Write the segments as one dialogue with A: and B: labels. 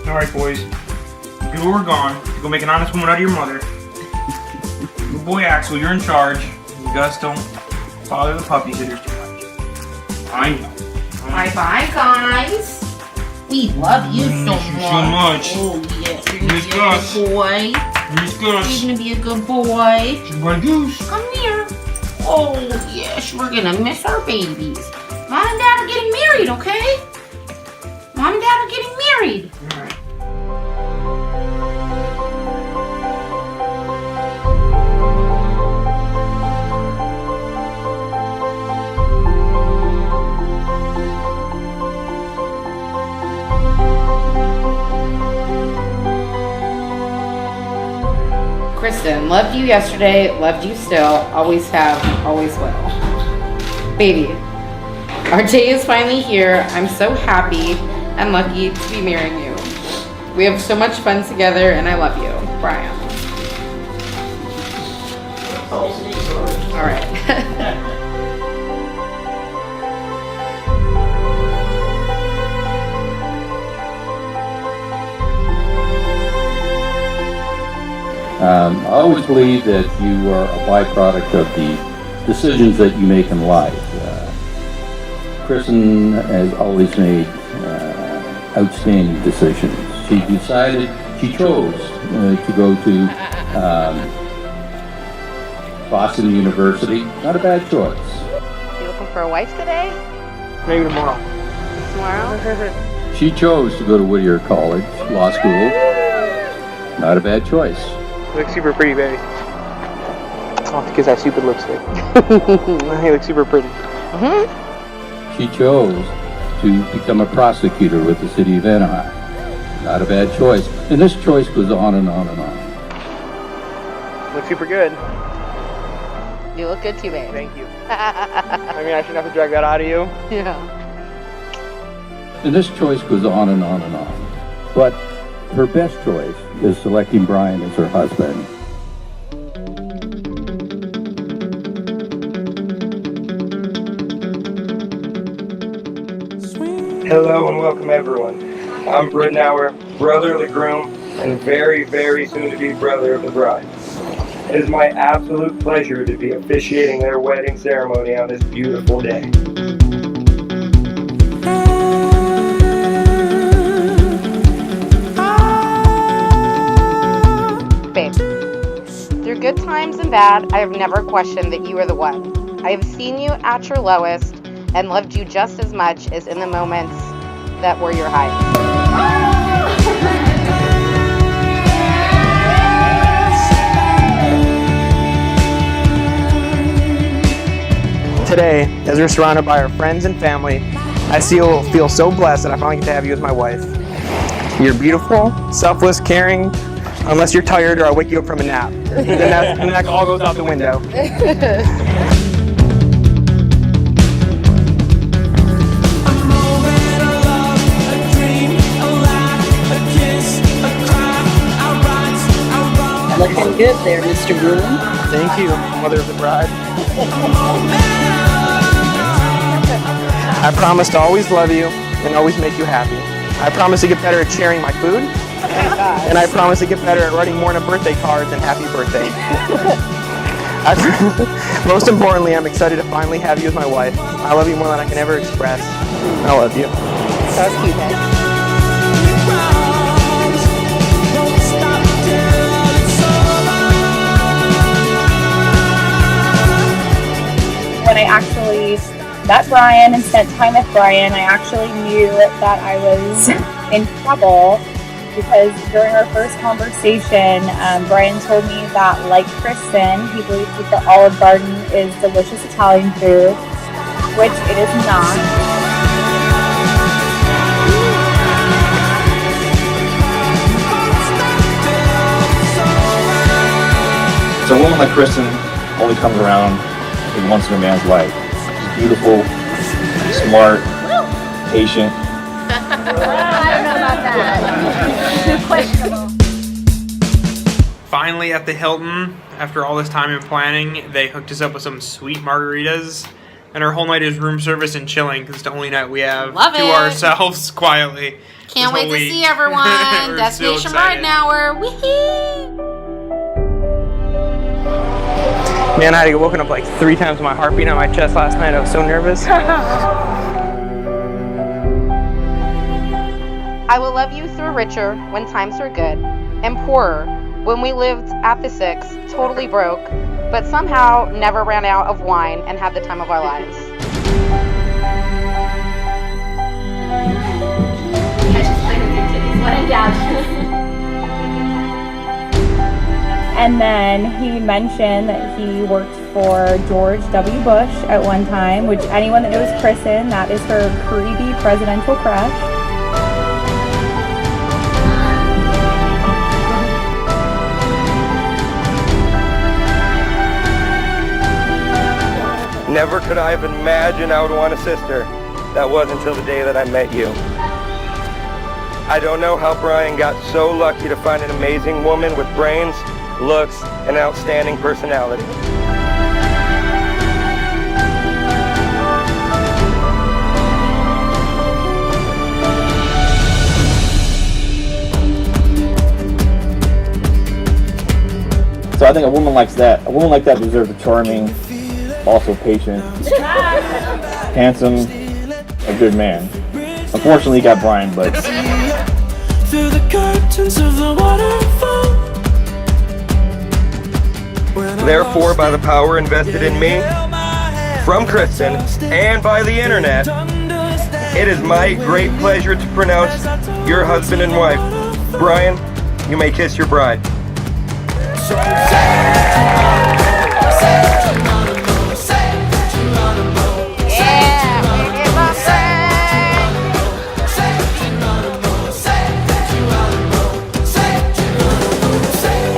A: Alright, boys. You were gone. Go make an honest woman out of your mother. Good boy Axel, you're in charge. You guys don't bother the puppy sitters too much. I know.
B: Bye-bye, guys. We love you so much. Oh, yes. You're gonna be a good boy. You're gonna be a good boy. Come here. Oh, yes. We're gonna miss our babies. Mom and Dad are getting married, okay? Mom and Dad are getting married.
A: All right.
B: Kristin, loved you yesterday, loved you still, always have, always will. Baby, our day is finally here. I'm so happy and lucky to be marrying you. We have so much fun together and I love you. Bryan. All right.
C: I always believe that you are a byproduct of the decisions that you make in life. Kristin has always made outstanding decisions. She chose to go to Boston University. Not a bad choice.
D: You looking for a wife today?
A: Maybe tomorrow.
D: Tomorrow?
C: She chose to go to Whittier College, law school. Not a bad choice.
A: You look super pretty, baby. Oh, because that stupid lipstick. You look super pretty.
C: She chose to become a prosecutor with the city of Anaheim. Not a bad choice. And this choice goes on and on and on.
A: Look super good.
D: You look good too, babe.
A: Thank you. I mean, I shouldn't have to drag that out of you.
D: Yeah.
C: And this choice goes on and on and on. But her best choice is selecting Bryan as her husband.
E: Hello and welcome everyone. I'm Brittenauer, brother of the groom, and very, very soon to be brother of the bride. It is my absolute pleasure to be officiating their wedding ceremony on this beautiful day.
D: Babe, through good times and bad, I have never questioned that you are the one. I have seen you at your lowest and loved you just as much as in the moments that were your highest.
A: Today, as we're surrounded by our friends and family, I feel so blessed that I finally get to have you as my wife. You're beautiful, selfless, caring, unless you're tired or I wake you up from a nap. And that all goes out the window.
F: Looking good there, Mr. Groom.
A: Thank you, mother of the bride. I promise to always love you and always make you happy. I promise to get better at sharing my food. And I promise to get better at writing more than birthday cards and happy birthday. Most importantly, I'm excited to finally have you as my wife. I love you more than I can ever express. I love you.
D: So cute, babe.
G: When I actually met Bryan and spent time with Bryan, I actually knew that I was in trouble because during our first conversation, Bryan told me that, like Kristin, he believes that the Olive Garden is delicious Italian food, which it is not.
H: So a woman like Kristin only comes around once in a man's life. She's beautiful, smart, patient.
G: I don't know about that. Questionable.
A: Finally at the Hilton, after all this time in planning, they hooked us up with some sweet margaritas. And our whole night is room service and chilling because it's the only night we have
B: Love
A: to
B: it.
A: ourselves quietly.
B: Can't
A: this
B: wait
A: whole
B: to
A: week.
B: see everyone.
A: We're
B: Destination
A: so
B: Bride
A: excited.
B: Hour. Wee-hee.
A: Man, I had to get woken up like 3 times with my heart beating on my chest last night. I was so nervous.
D: I will love you through richer when times were good, and poorer when we lived at the six, totally broke, but somehow never ran out of wine and had the time of our lives.
G: And then he mentioned that he worked for George W. Bush at one time, which anyone that knows Kristin, that is her creepy presidential crush.
E: Never could I have imagined I would want a sister. That wasn't until the day that I met you. I don't know how Brian got so lucky to find an amazing woman with brains, looks, and outstanding personality.
H: So I think a woman like that deserves a charming, also patient, handsome, a good man. Unfortunately, he got Brian, but
I: through the curtains of the waterfall.
E: Therefore, by the power invested in me, from Kristin, and by the internet, it is my great pleasure to pronounce your husband and wife. Brian, you may kiss your bride.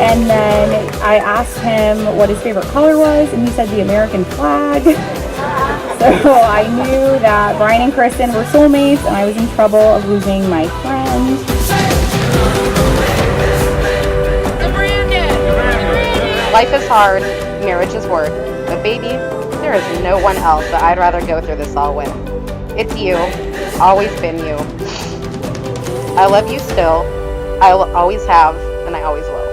G: And then I asked him what his favorite color was, and he said the American flag. So I knew that Brian and Kristin were soulmates, and I was in trouble of losing my friend.
D: Life is hard, marriage is work, but baby, there is no one else that I'd rather go through this all with. It's you, always been you. I love you still, I will always have, and I always will.